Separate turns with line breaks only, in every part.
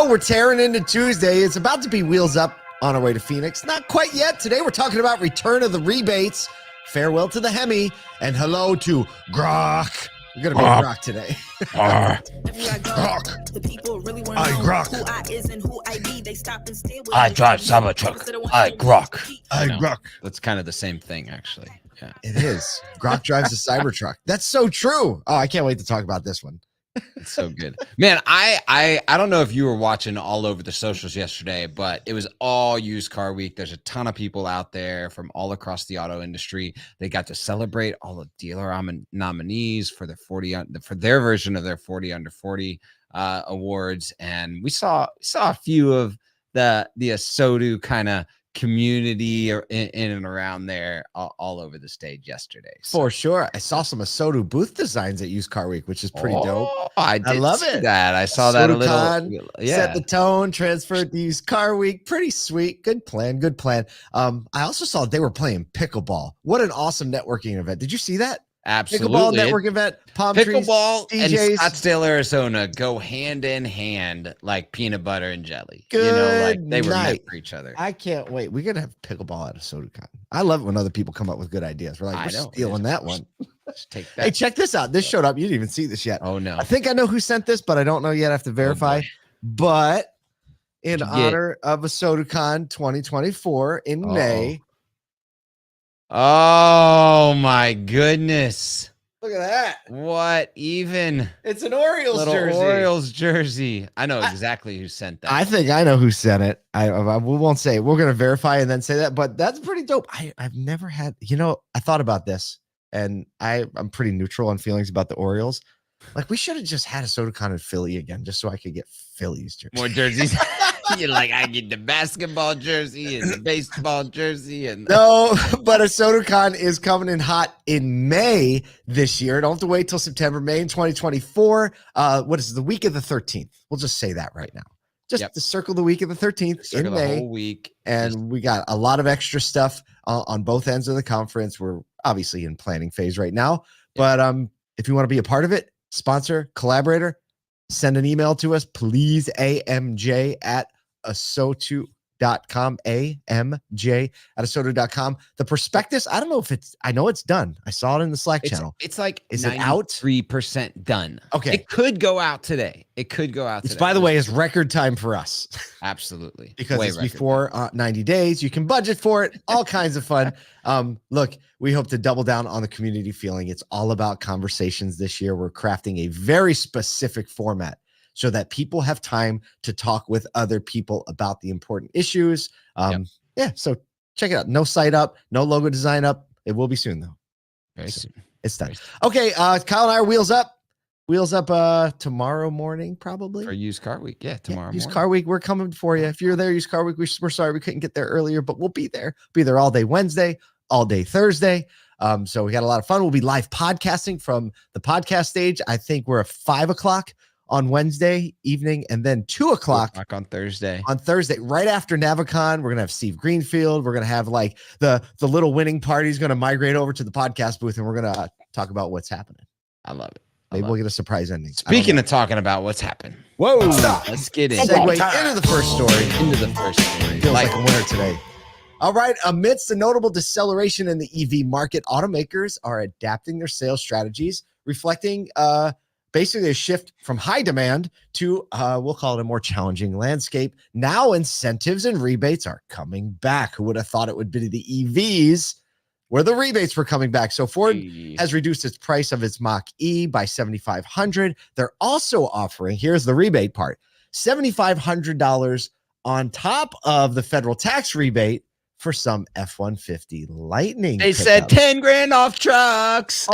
go. We're tearing into Tuesday. It's about to be wheels up on our way to Phoenix. Not quite yet. Today we're talking about return of the rebates, farewell to the Hemi, and hello to Grok. We're going to be Grok today.
Grok.
I Grok.
I drive Cybertruck. I Grok.
I Grok.
That's kind of the same thing, actually. Yeah,
it is. Grok drives a Cybertruck. That's so true. Oh, I can't wait to talk about this one.
It's so good, man. I don't know if you were watching all over the socials yesterday, but it was all used car week. There's a ton of people out there from all across the auto industry. They got to celebrate all the dealer nominees for their for their version of their 40 under 40 awards, and we saw a few of the ASOTU kind of community or in and around there all over the stage yesterday.
For sure. I saw some ASOTU booth designs at Used Car Week, which is pretty dope.
I love it. That I saw that a little
Con, set the tone, transferred to Used Car Week. Pretty sweet. Good plan. I also saw they were playing pickleball. What an awesome networking event. Did you see that?
Absolutely.
Pickleball network event, palm
pickleball
trees,
DJs. And Scottsdale, Arizona go hand in hand like peanut butter and jelly.
Good
like they were meant for each other.
I can't wait. We're gonna have pickleball at ASOTU CON. I love it when other people come up with good ideas. We're like, we're stealing that one.
Just take that.
Hey, check this out. This showed up. You didn't even see this yet.
Oh no.
I think I know who sent this, but I don't know yet. I have to verify. But in honor of ASOTU CON 2024 in May.
Oh my goodness.
Look at that.
What even?
It's an Orioles jersey.
Orioles jersey. I know exactly who sent that.
I think I know who sent it. I won't say it. We're going to verify and then say that, but that's pretty dope. I've never had, I thought about this and I'm pretty neutral on feelings about the Orioles. Like we should have just had ASOTU CON in Philly again, just so I could get Phillies jerseys.
More jerseys. You're like, I get the basketball jersey and the baseball jersey. And
no, but ASOTU CON is coming in hot in May this year. Don't have to wait till September, May in 2024. What is it, the week of the 13th? We'll just say that right now. Just to circle the week of the 13th in May.
Whole week.
And we got a lot of extra stuff on both ends of the conference. We're obviously in planning phase right now. But if you want to be a part of it, sponsor, collaborator, send an email to us, please, amj@asotu.com, amj@asotu.com. The prospectus, I don't know if I know it's done. I saw it in the Slack channel.
It's like,
is it out?
3% done.
Okay.
It could go out today. Which,
by the way, is record time for us.
Absolutely.
Because it's before 90 days. You can budget for it. All kinds of fun. Look, we hope to double down on the community feeling. It's all about conversations this year. We're crafting a very specific format so that people have time to talk with other people about the important issues. Yeah, so check it out. No site up, no logo design up. It will be soon, though.
Very soon.
It's done. Okay, Kyle and I are wheels up. Wheels up tomorrow morning, probably.
For Used Car Week. Yeah, tomorrow morning.
Used Car Week. We're coming for you. If you're there, Used Car Week, we're sorry we couldn't get there earlier, but we'll be there. Be there all day Wednesday, all day Thursday. So we got a lot of fun. We'll be live podcasting from the podcast stage. I think we're at 5 o'clock on Wednesday evening, and then 2 o'clock
on Thursday.
On Thursday, right after Navicon, we're gonna have Steve Greenfield. We're gonna have like the little winning party is gonna migrate over to the podcast booth, and we're gonna talk about what's happening.
I love it.
Maybe we'll get a surprise ending.
Speaking of talking about what's happened.
Whoa.
Let's get in.
Segue into the first story. Feels like a winner today. All right. Amidst the notable deceleration in the EV market, automakers are adapting their sales strategies, reflecting basically a shift from high demand to, we'll call it a more challenging landscape. Now incentives and rebates are coming back. Who would have thought it would be the EVs where the rebates were coming back? So Ford has reduced its price of its Mach-E by $7,500. They're also offering, here's the rebate part, $7,500 on top of the federal tax rebate for some F-150 Lightning.
They said 10 grand off trucks.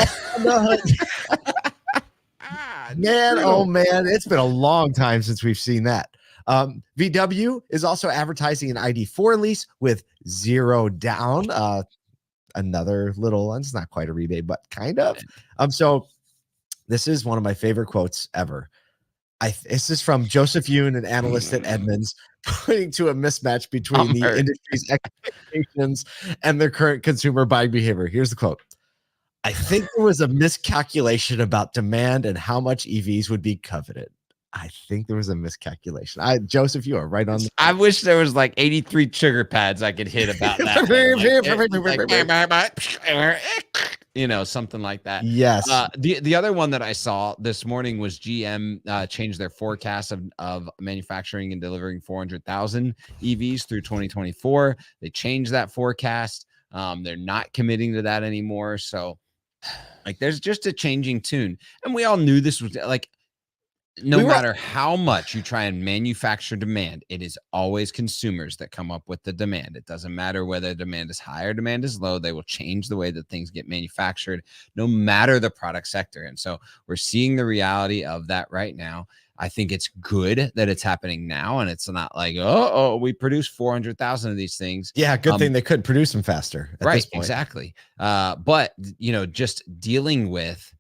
Man, oh man, it's been a long time since we've seen that. VW is also advertising an ID4 lease with 0 down. Another little one. It's not quite a rebate, but kind of. So this is one of my favorite quotes ever. This is from Joseph Yoon, an analyst at Edmunds, pointing to a mismatch between the industry's expectations and their current consumer buying behavior. Here's the quote. I think there was a miscalculation about demand and how much EVs would be coveted. I think there was a miscalculation. Joseph, you are right on.
I wish there was like 83 trigger pads I could hit about that. Something like that.
Yes.
The other one that I saw this morning was GM changed their forecast of manufacturing and delivering 400,000 EVs through 2024. They changed that forecast. They're not committing to that anymore. So like there's just a changing tune. And we all knew this was like, no matter how much you try and manufacture demand, it is always consumers that come up with the demand. It doesn't matter whether demand is high or demand is low. They will change the way that things get manufactured, no matter the product sector. And so we're seeing the reality of that right now. I think it's good that it's happening now. And it's not like, oh, we produced 400,000 of these things.
Yeah, good thing they couldn't produce them faster.
Right, exactly. But, just dealing with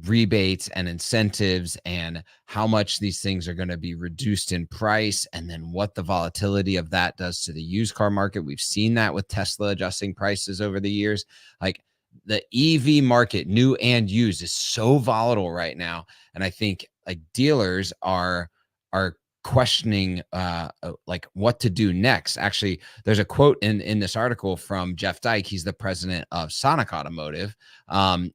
rebates and incentives and how much these things are going to be reduced in price, and then what the volatility of that does to the used car market. We've seen that with Tesla adjusting prices over the years. Like the EV market, new and used, is so volatile right now. And I think like dealers are questioning like what to do next. Actually, there's a quote in this article from Jeff Dyke. He's the president of Sonic Automotive.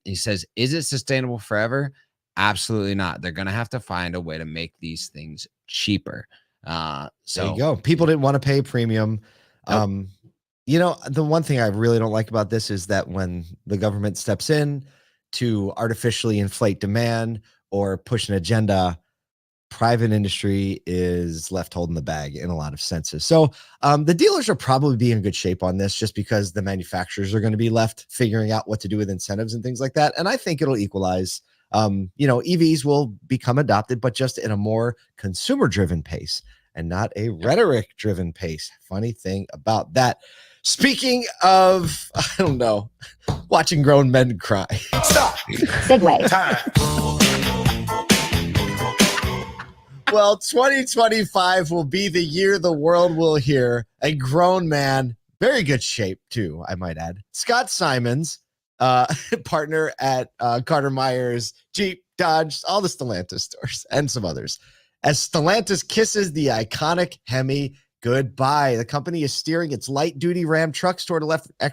He says, is it sustainable forever? Absolutely not. They're going to have to find a way to make these things cheaper. So
there you go. People didn't want to pay premium. Nope. The one thing I really don't like about this is that when the government steps in to artificially inflate demand or push an agenda, private industry is left holding the bag in a lot of senses. So the dealers are probably be in good shape on this, just because the manufacturers are going to be left figuring out what to do with incentives and things like that. And I think it'll equalize. EVs will become adopted, but just in a more consumer driven pace and not a rhetoric driven pace. Funny thing about that. Speaking of, I don't know, watching grown men cry.
Stop. Segue. Time.
Well, 2025 will be the year the world will hear a grown man, very good shape too, I might add, Scott Simons, partner at Carter Myers, Jeep, Dodge, all the Stellantis stores, and some others, as Stellantis kisses the iconic Hemi goodbye. The company is steering its light-duty Ram trucks toward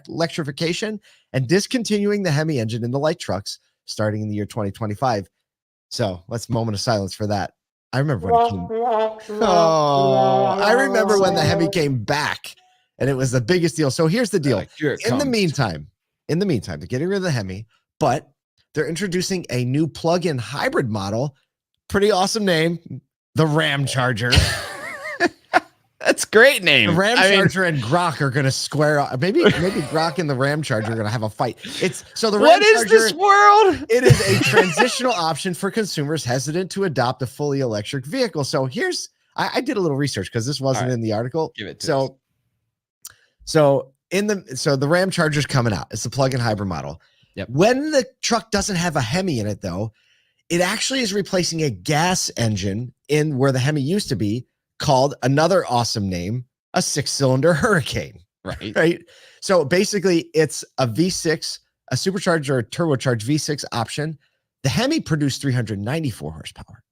electrification and discontinuing the Hemi engine in the light trucks starting in the year 2025. So let's moment of silence for that. I remember when it came. I remember when the Hemi came back, and it was the biggest deal. So here's the deal. In the meantime, they're getting rid of the Hemi, but they're introducing a new plug-in hybrid model. Pretty awesome name, the Ram Charger.
That's a great name.
The Ram Charger and Grok are going to square up. Maybe Grok and the Ram Charger are going to have a fight.
What is this world?
It is a transitional option for consumers hesitant to adopt a fully electric vehicle. So I did a little research because this wasn't in the article.
Give it to us.
So the Ram Charger's coming out. It's the plug-in hybrid model.
Yep.
When the truck doesn't have a Hemi in it, though, it actually is replacing a gas engine in where the Hemi used to be, called another awesome name, a 6-cylinder Hurricane. Right. So basically it's a V6, a supercharged or a turbocharged V6 option. The Hemi produced 394 horsepower.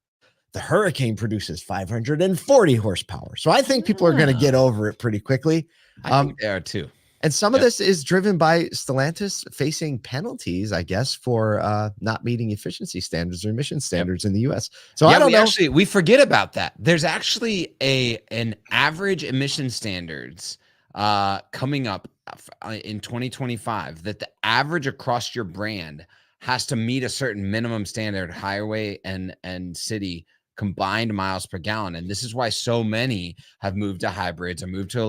The Hurricane produces 540 horsepower. So I think people are going to get over it pretty quickly.
I think they are too.
And some of this is driven by Stellantis facing penalties, I guess, for not meeting efficiency standards or emission standards in the U.S. So I don't know.
We forget about that. There's actually an average emission standards coming up in 2025 that the average across your brand has to meet a certain minimum standard highway and city combined miles per gallon. And this is why so many have moved to hybrids or moved to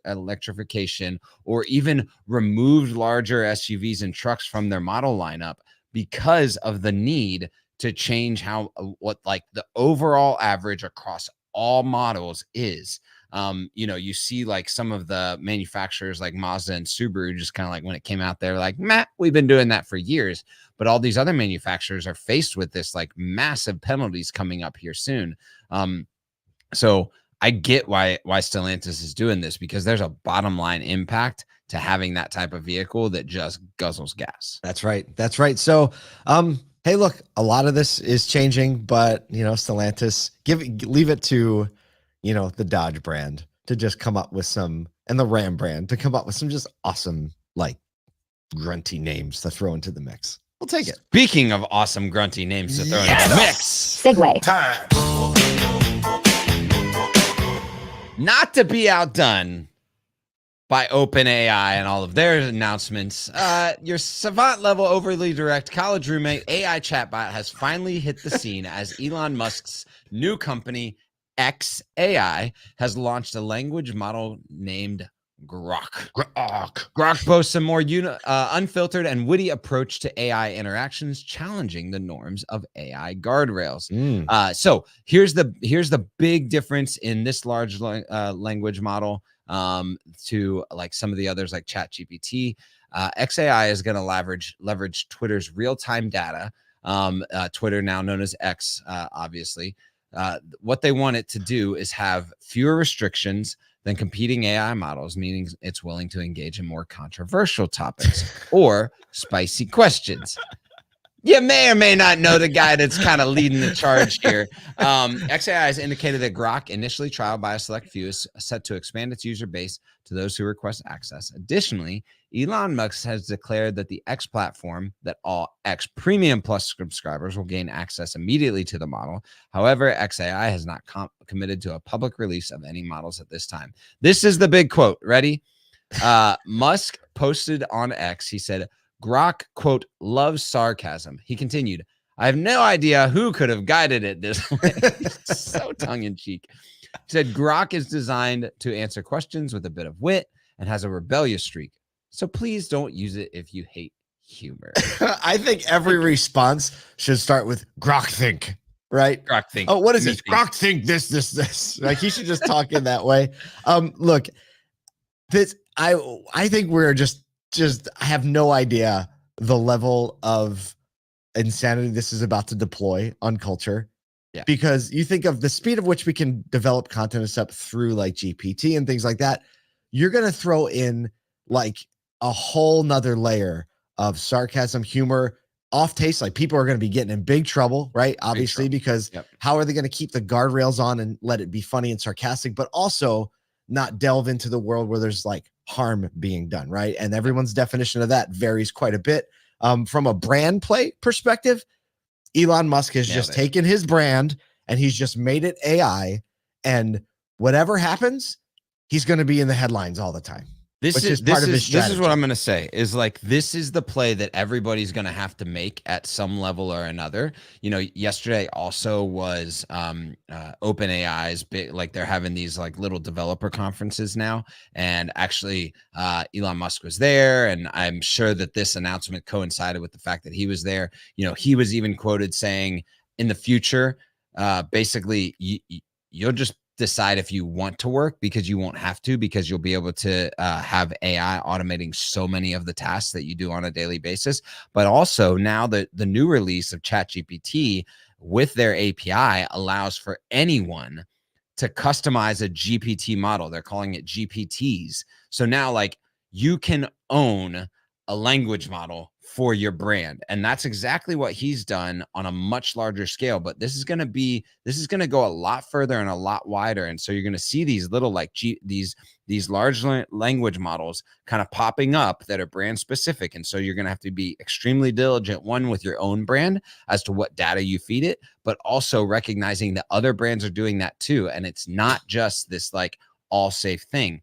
electrification, or even removed larger SUVs and trucks from their model lineup because of the need to change what the overall average across all models is. You see like some of the manufacturers like Mazda and Subaru just kind of like when it came out, they're like, meh, we've been doing that for years. But all these other manufacturers are faced with this like massive penalties coming up here soon. So I get why Stellantis is doing this, because there's a bottom line impact to having that type of vehicle that just guzzles gas.
That's right. So Hey, look, a lot of this is changing, but Stellantis, leave it to, the Dodge brand to just come up with some, and the Ram brand to come up with some just awesome, like grunty names to throw into the mix. We'll take it.
Speaking of awesome grunty names to throw into the mix.
Segue.
Time.
Not to be outdone by OpenAI and all of their announcements, your savant level, overly direct college roommate AI chatbot has finally hit the scene as Elon Musk's new company, XAI, has launched a language model named Grok. Grok boasts a more unfiltered and witty approach to AI interactions, challenging the norms of AI guardrails. So here's the big difference in this large language model to like some of the others like ChatGPT. XAI is going to leverage Twitter's real-time data. Twitter, now known as X, obviously. What they want it to do is have fewer restrictions than competing AI models, meaning it's willing to engage in more controversial topics or spicy questions. You may or may not know the guy that's kind of leading the charge here. XAI has indicated that Grok, initially trialed by a select few, is set to expand its user base to those who request access. Additionally, Elon Musk has declared that the X platform, that all X Premium Plus subscribers will gain access immediately to the model. However, XAI has not committed to a public release of any models at this time. This is the big quote. Ready? Musk posted on X, he said, Grok, quote, loves sarcasm. He continued, I have no idea who could have guided it this way. So tongue-in-cheek. He said, Grok is designed to answer questions with a bit of wit and has a rebellious streak. So please don't use it if you hate humor.
I think every response should start with Grok think, right?
Grok think.
Oh, what is this?
Think.
Grok think this. Like he should just talk in that way. Look, I think we're just I have no idea the level of insanity this is about to deploy on culture.
Yeah.
Because you think of the speed of which we can develop content and stuff through like GPT and things like that. You're going to throw in like a whole nother layer of sarcasm, humor, off taste. Like people are going to be getting in big trouble, right? Obviously, because how are they going to keep the guardrails on and let it be funny and sarcastic, but also not delve into the world where there's like harm being done, right? And everyone's definition of that varies quite a bit. From a brand play perspective, Elon Musk has just taken his brand and he's just made it AI, and whatever happens, he's going to be in the headlines all the time. This is what
I'm going to say is like, this is the play that everybody's going to have to make at some level or another. Yesterday also was OpenAI's big, like they're having these like little developer conferences now. And actually Elon Musk was there. And I'm sure that this announcement coincided with the fact that he was there. He was even quoted saying in the future, basically you'll just decide if you want to work because you won't have to, because you'll be able to have AI automating so many of the tasks that you do on a daily basis. But also now the new release of ChatGPT with their API allows for anyone to customize a GPT model. They're calling it GPTs. So now like you can own a language model for your brand. And that's exactly what he's done on a much larger scale. But this is going to go a lot further and a lot wider. And so you're going to see these little like these large language models kind of popping up that are brand specific. And so you're going to have to be extremely diligent, one, with your own brand as to what data you feed it, but also recognizing that other brands are doing that too. And it's not just this like all safe thing.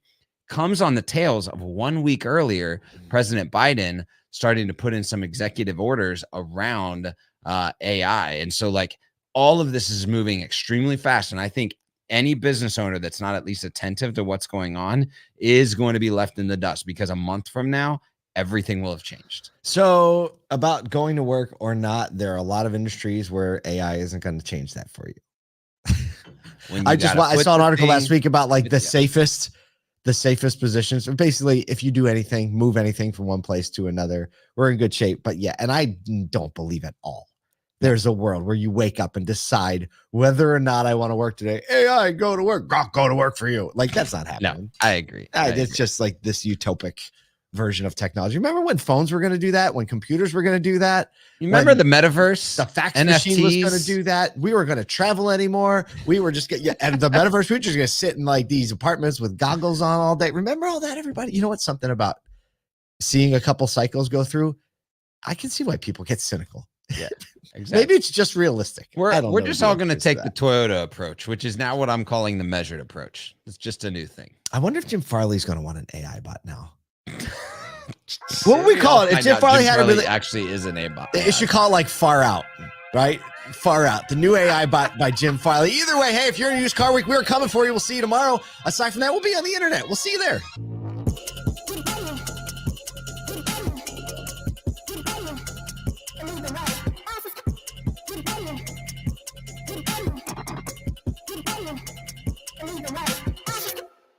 Comes on the tails of 1 week earlier, President Biden starting to put in some executive orders around AI. And so like all of this is moving extremely fast. And I think any business owner that's not at least attentive to what's going on is going to be left in the dust, because a month from now, everything will have changed.
So about going to work or not, there are a lot of industries where AI isn't going to change that for you. I saw an article last week about like the safest positions. Basically, if you do anything, move anything from one place to another, we're in good shape. But yeah, and I don't believe at all there's a world where you wake up and decide whether or not I want to work today. AI, go to work. Grok, go to work for you. Like that's not happening.
No, I agree.
It's just like this utopic version of technology. Remember when phones were going to do that? When computers were going to do that?
You remember the metaverse?
The fax
NFTs?
machine was going to do that. We were going to travel anymore. We were just and the metaverse, we were just going to sit in like these apartments with goggles on all day. Remember all that, everybody? You know what? Something about seeing a couple cycles go through. I can see why people get cynical.
Yeah, exactly.
Maybe it's just realistic.
We're just all going to take the Toyota approach, which is now what I'm calling the measured approach. It's just a new thing.
I wonder if Jim Farley's going to want an AI bot now. What would we call it? If Jim Farley had
really actually is an AI bot.
It should call it like Far Out, right? Far Out, the new AI bot by Jim Farley. Either way, hey, if you're in Used Car Week, we're coming for you. We'll see you tomorrow. Aside from that, we'll be on the internet. We'll see you there.